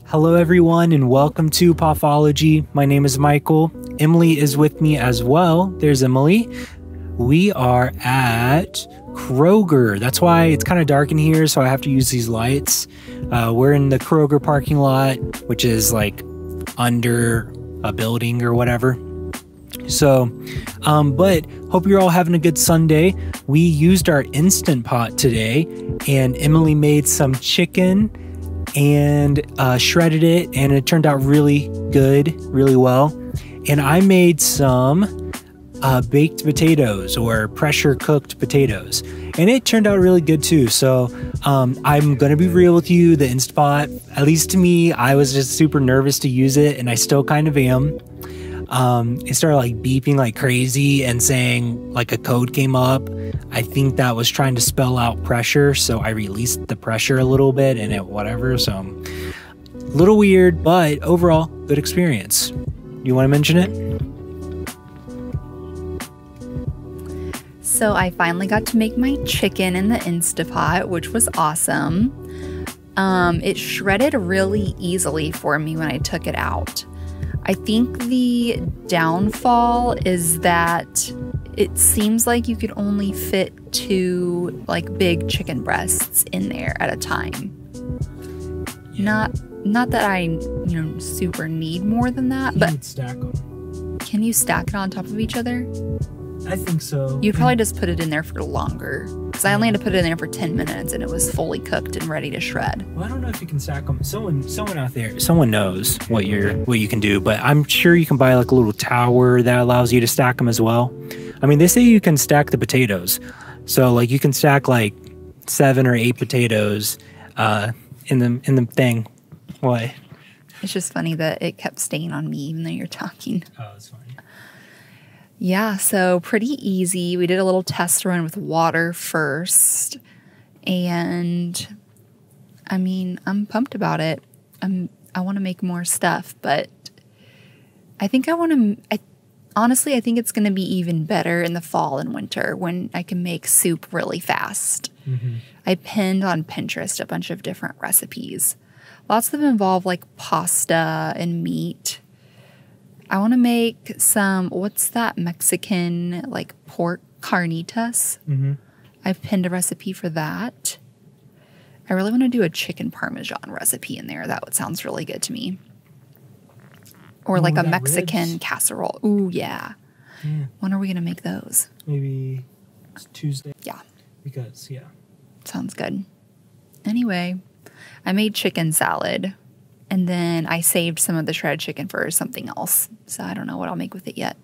Hello everyone and welcome to Pathology. My name is Michael. Emily is with me as well. There's Emily. We are at Kroger. That's why it's kind of dark in here, so I have to use these lights. We're in the Kroger parking lot, which is like under a building or whatever. So, but hope you're all having a good Sunday. We used our Instant Pot today, and Emily made some chicken and shredded it, and it turned out really good, really well. And I made some baked potatoes or pressure cooked potatoes, and it turned out really good too. So I'm gonna be real with you, the Instant Pot, at least to me, I was just super nervous to use it, and I still kind of am. It started like beeping like crazy and saying like a code came up. I think that was trying to spell out pressure, so I released the pressure a little bit and it whatever. So a little weird, but overall good experience. You want to mention it? So I finally got to make my chicken in the Instapot, which was awesome. It shredded really easily for me when I took it out. I think the downfall is that it seems like you could only fit 2 like big chicken breasts in there at a time. Not that I, super need more than that, but stack them. Can you stack it on top of each other? I think so. You'd probably just put it in there for longer, because I only had to put it in there for 10 minutes and it was fully cooked and ready to shred. Well, I don't know if you can stack them. Someone out there, someone knows what you can do, but I'm sure you can buy like a little tower that allows you to stack them as well. I mean, they say you can stack the potatoes, so like you can stack like 7 or 8 potatoes in the thing. What? It's just funny that it kept staying on me even though you're talking. Oh, it's funny. Yeah, so pretty easy. We did a little test run with water first, and I mean, I'm pumped about it. I want to make more stuff, but I think honestly, I think it's going to be even better in the fall and winter when I can make soup really fast. Mm-hmm. I pinned on Pinterest a bunch of different recipes. Lots of them involve like pasta and meat. I want to make some, what's that Mexican, like pork carnitas? Mm-hmm. I've pinned a recipe for that. I really want to do a chicken parmesan recipe in there. That sounds really good to me. Or like a Mexican casserole. Ooh, yeah. When are we going to make those? Maybe Tuesday. Yeah. Because, yeah. Sounds good. Anyway, I made chicken salad. And then I saved some of the shredded chicken for something else. So I don't know what I'll make with it yet.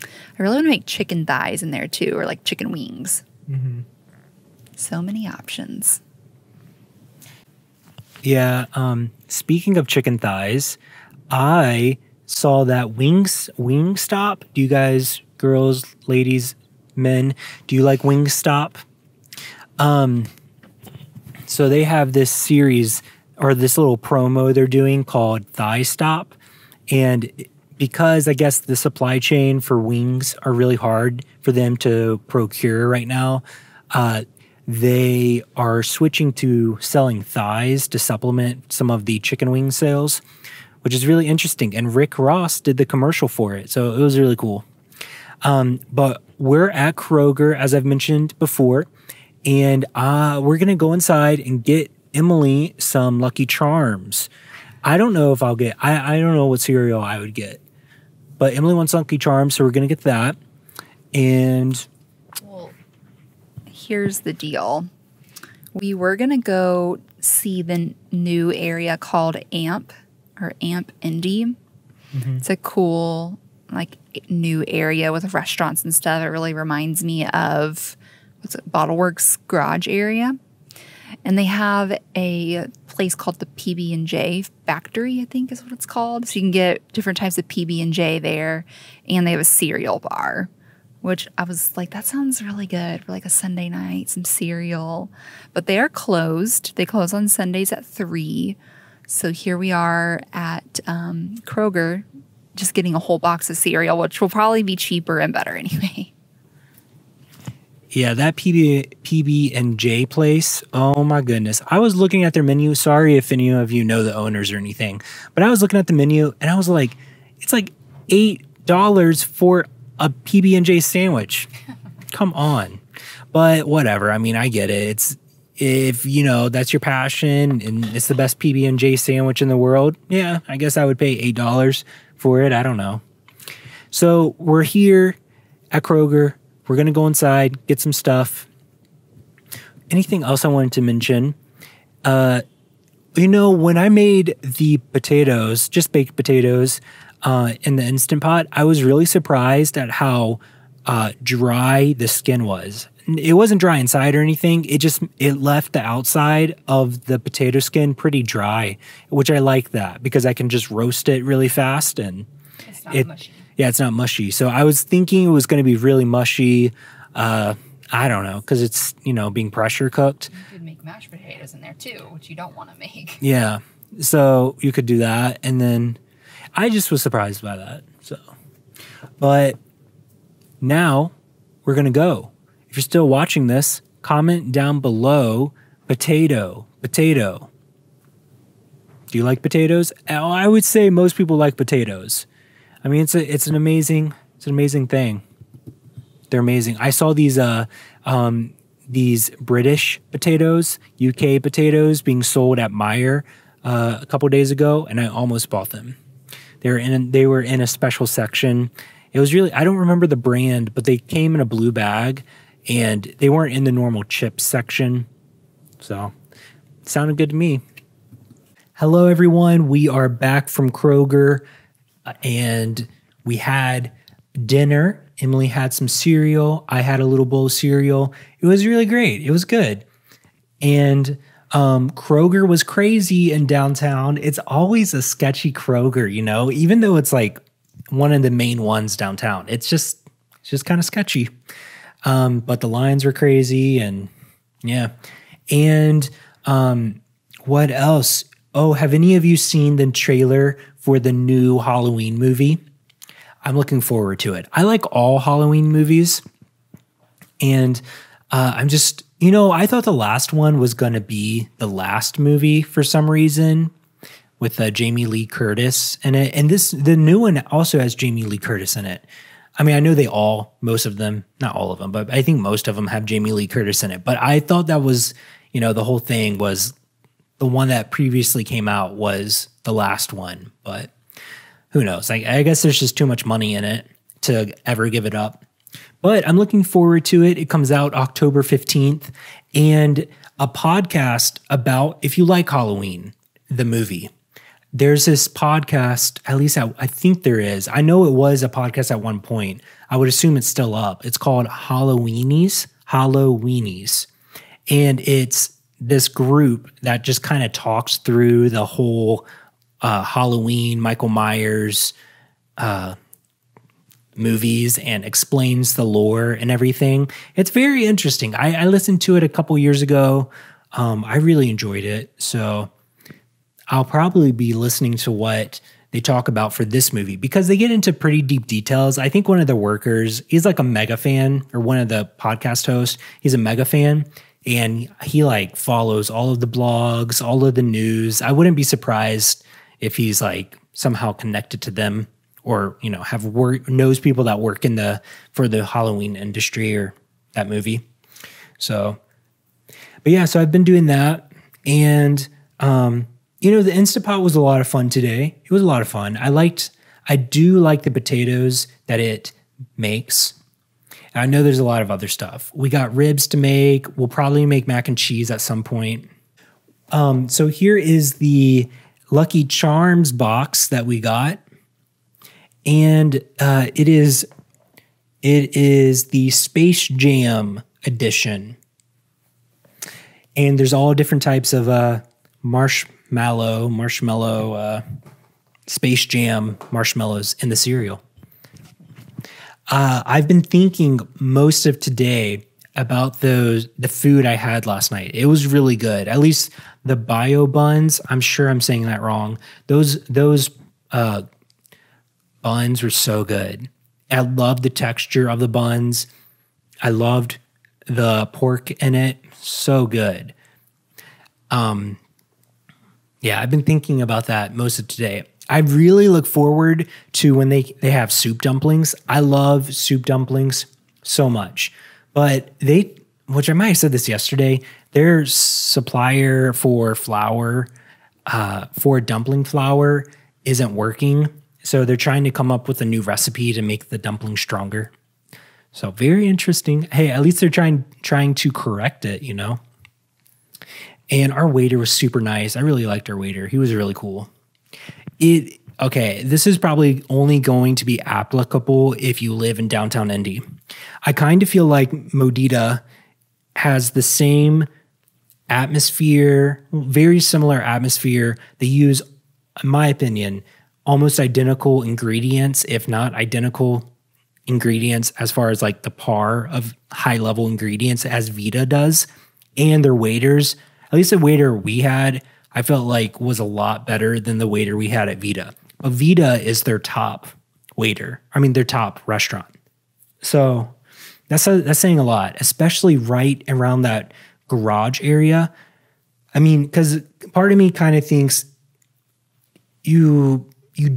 I really want to make chicken thighs in there too, or like chicken wings. Mm-hmm. So many options. Yeah. Speaking of chicken thighs, I saw that Wingstop. Do you guys, girls, ladies, men, do you like Wingstop? So they have this series or this little promo they're doing called Thigh Stop. And because I guess the supply chain for wings are really hard for them to procure right now, they are switching to selling thighs to supplement some of the chicken wing sales, which is really interesting. And Rick Ross did the commercial for it, so it was really cool. But we're at Kroger, as I've mentioned before, and we're going to go inside and get Emily some Lucky Charms. I don't know if I'll get, I don't know what cereal I would get, but Emily wants Lucky Charms, so we're going to get that. And well, here's the deal. We were going to go see the new area called AMP or AMP Indy. Mm-hmm. It's a cool, like, new area with restaurants and stuff. It really reminds me of, Bottleworks garage area. And they have a place called the PB&J Factory, I think is what it's called. So you can get different types of PB&J there. And they have a cereal bar, which I was like, that sounds really good for like a Sunday night, some cereal. But they are closed. They close on Sundays at 3. So here we are at Kroger, just getting a whole box of cereal, which will probably be cheaper and better anyway. Yeah, that PB and J place. Oh my goodness. I was looking at their menu. Sorry if any of you know the owners or anything, but I was looking at the menu and I was like, it's like $8 for a PB and J sandwich. Come on. But whatever. I mean, I get it. It's if that's your passion and it's the best PB and J sandwich in the world. Yeah, I guess I would pay $8 for it. I don't know. So we're here at Kroger. We're going to go inside, get some stuff. Anything else I wanted to mention? When I made the potatoes, just baked potatoes, in the Instant Pot, I was really surprised at how dry the skin was. It wasn't dry inside or anything. It left the outside of the potato skin pretty dry, which I like that because I can just roast it really fast and it's not mushy. Yeah, it's not mushy. So I was thinking it was going to be really mushy. I don't know, because it's, being pressure cooked. You could make mashed potatoes in there too, which you don't want to make. Yeah. So you could do that. And then I just was surprised by that. But now we're going to go. If you're still watching this, comment down below potato. Do you like potatoes? I would say most people like potatoes. I mean, it's an amazing thing. They're amazing. I saw these British potatoes, UK potatoes being sold at Meyers a couple days ago, and I almost bought them. They were in a special section. It was really, I don't remember the brand, but they came in a blue bag, and they weren't in the normal chips section. So, it sounded good to me. Hello, everyone. We are back from Kroger. And we had dinner. Emily had some cereal. I had a little bowl of cereal. It was really great. It was good. And Kroger was crazy in downtown. It's always a sketchy Kroger, even though it's like one of the main ones downtown. It's just kind of sketchy. But the lines were crazy and yeah. And what else? Oh, have any of you seen the trailer for the new Halloween movie? I'm looking forward to it. I like all Halloween movies. And I'm just, I thought the last one was going to be the last movie for some reason with Jamie Lee Curtis in it. And the new one also has Jamie Lee Curtis in it. I mean, I know most of them, not all of them, but I think most of them have Jamie Lee Curtis in it. But I thought that was, the whole thing was the one that previously came out was the last one, but who knows? I guess there's just too much money in it to ever give it up. But I'm looking forward to it. It comes out October 15th, and a podcast about if you like Halloween, the movie. There's this podcast, at least I think there is. I know it was a podcast at one point. I would assume it's still up. It's called Halloweenies. And it's this group that just kind of talks through the whole Halloween, Michael Myers movies and explains the lore and everything. It's very interesting. I listened to it a couple years ago. I really enjoyed it. So I'll probably be listening to what they talk about for this movie because they get into pretty deep details. I think one of the workers, he's like a mega fan, or one of the podcast hosts, he's a mega fan. And he follows all of the blogs, all of the news. I wouldn't be surprised if he's somehow connected to them or, knows people that work for the Halloween industry or that movie. So, but yeah, so I've been doing that. And, the Instant Pot was a lot of fun today. It was a lot of fun. I do like the potatoes that it makes. I know there's a lot of other stuff. We got ribs to make. We'll probably make mac and cheese at some point. So here is the Lucky Charms box that we got. And it is the Space Jam edition. And there's all different types of marshmallow, Space Jam marshmallows in the cereal. I've been thinking most of today about the food I had last night. It was really good. At least the bio buns. I'm sure I'm saying that wrong. Those buns were so good. I loved the texture of the buns. I loved the pork in it. So good. Yeah, I've been thinking about that most of today. I really look forward to when they have soup dumplings. I love soup dumplings so much. But which I might have said this yesterday, their supplier for flour, for dumpling flour isn't working. So they're trying to come up with a new recipe to make the dumpling stronger. So very interesting. Hey, at least they're trying to correct it, you know? And our waiter was super nice. I really liked our waiter. He was really cool. Okay, this is probably only going to be applicable if you live in downtown Indy. I kind of feel like Modita has the same atmosphere, very similar atmosphere. They use, in my opinion, almost identical ingredients, if not identical ingredients as far as like the par of high level ingredients as Vita does. And their waiters, at least the waiter we had, I felt like was a lot better than the waiter we had at Vita. But Vita is their top waiter. I mean, their top restaurant. So that's saying a lot, especially right around that garage area. I mean, because part of me kind of thinks you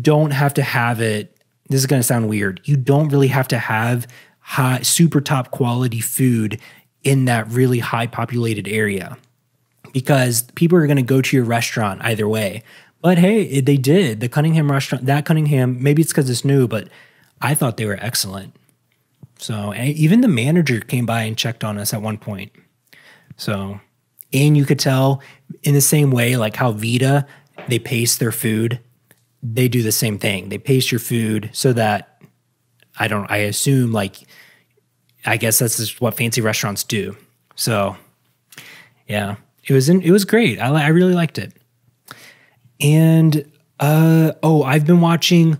don't have to have it. This is going to sound weird. You don't really have to have super top quality food in that really high populated area, because people are going to go to your restaurant either way. But hey, they did. The Cunningham restaurant, maybe it's because it's new, but I thought they were excellent. So even the manager came by and checked on us at one point. So, and you could tell in the same way, like how Vita, they pace their food. They do the same thing. They pace your food so that I assume, like, I guess that's just what fancy restaurants do. So yeah, it was great. I really liked it. And, I've been watching,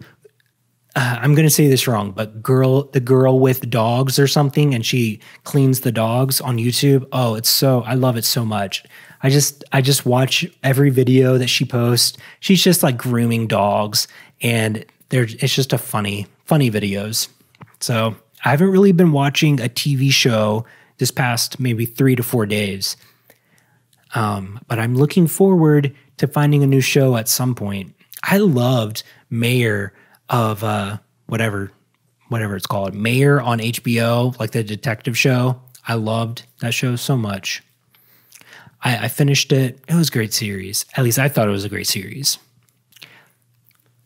I'm going to say this wrong, but the girl with dogs or something, and she cleans the dogs on YouTube. Oh, I love it so much. I just watch every video that she posts. She's just like grooming dogs, and it's just a funny videos. So I haven't really been watching a TV show this past maybe 3 to 4 days. But I'm looking forward to finding a new show at some point. I loved Meyers of whatever it's called, Meyers on HBO, like the detective show. I loved that show so much. I finished it. It was a great series. At least I thought it was a great series.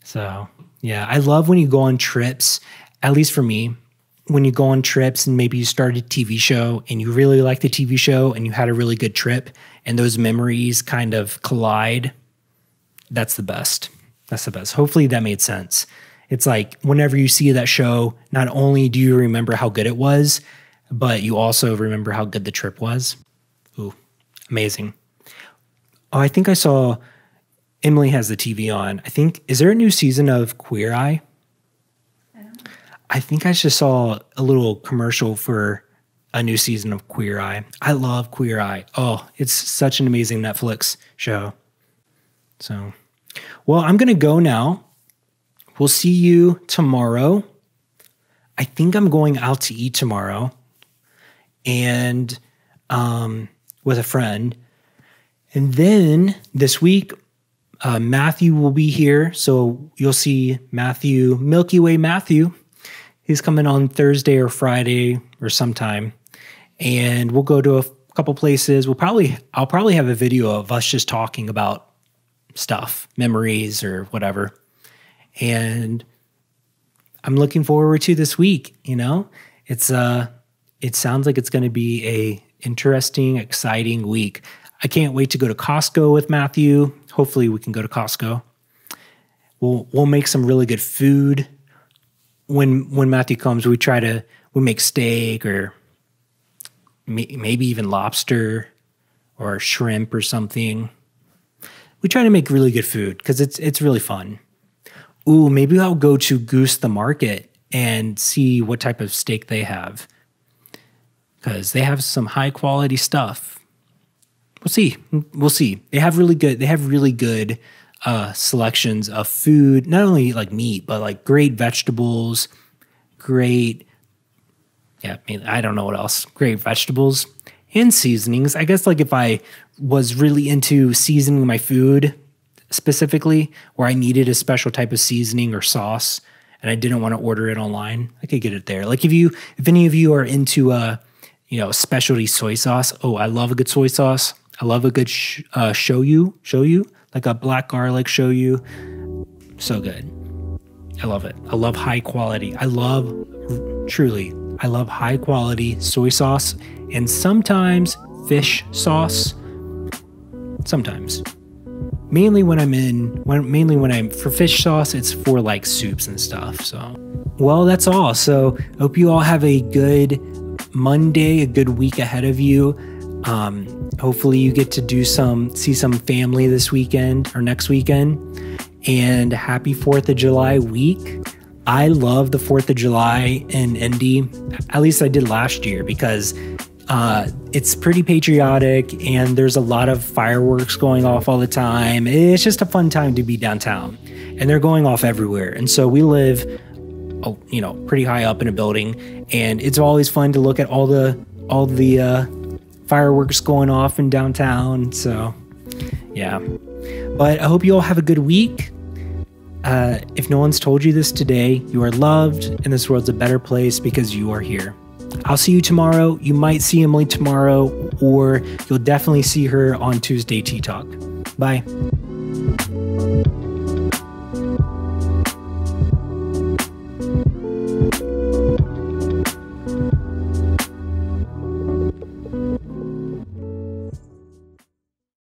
So yeah, I love when you go on trips, at least for me, when you go on trips and maybe you start a TV show and you really like the TV show and you had a really good trip and those memories kind of collide. That's the best. That's the best. Hopefully that made sense. It's like whenever you see that show, not only do you remember how good it was, but you also remember how good the trip was. Ooh, amazing. Oh, I think I saw Emily has the TV on. Is there a new season of Queer Eye? I think I just saw a little commercial for a new season of Queer Eye. I love Queer Eye. Oh, it's such an amazing Netflix show. So, well, I'm going to go now. We'll see you tomorrow. I think I'm going out to eat tomorrow and with a friend. And then this week, Matthew will be here. So you'll see Matthew, Milky Way Matthew. He's coming on Thursday or Friday or sometime. And we'll go to a couple places. I'll probably have a video of us just talking about stuff, memories or whatever. And I'm looking forward to this week, you know? It sounds like it's going to be a interesting, exciting week. I can't wait to go to Costco with Matthew. Hopefully we can go to Costco. We'll make some really good food. When Matthew comes, we make steak or maybe even lobster or shrimp or something. We try to make really good food because it's really fun. Ooh, maybe I'll go to Goose the Market and see what type of steak they have, because they have some high quality stuff. We'll see. They have really good selections of food, not only like meat, but like great vegetables, great Yeah, I mean, I don't know what else. Great vegetables and seasonings. I guess like if I was really into seasoning my food specifically, or I needed a special type of seasoning or sauce and I didn't want to order it online, I could get it there. Like if any of you are into specialty soy sauce. Oh, I love a good soy sauce. I love a good shoyu, like a black garlic shoyu. So good. I love it. I love high quality. I love high quality soy sauce and sometimes fish sauce. Sometimes. Mainly when I'm for fish sauce, it's for like soups and stuff. So, well, that's all. So hope you all have a good Monday, a good week ahead of you. Hopefully you get to see some family this weekend or next weekend. And happy 4th of July week. I love the 4th of July in Indy. At least I did last year because it's pretty patriotic and there's a lot of fireworks going off all the time. It's just a fun time to be downtown and they're going off everywhere. And so we live, pretty high up in a building and it's always fun to look at all the fireworks going off in downtown. So yeah, but I hope you all have a good week. If no one's told you this today, you are loved and this world's a better place because you are here. I'll see you tomorrow. You might see Emily tomorrow, or you'll definitely see her on Tuesday Tea Talk. Bye.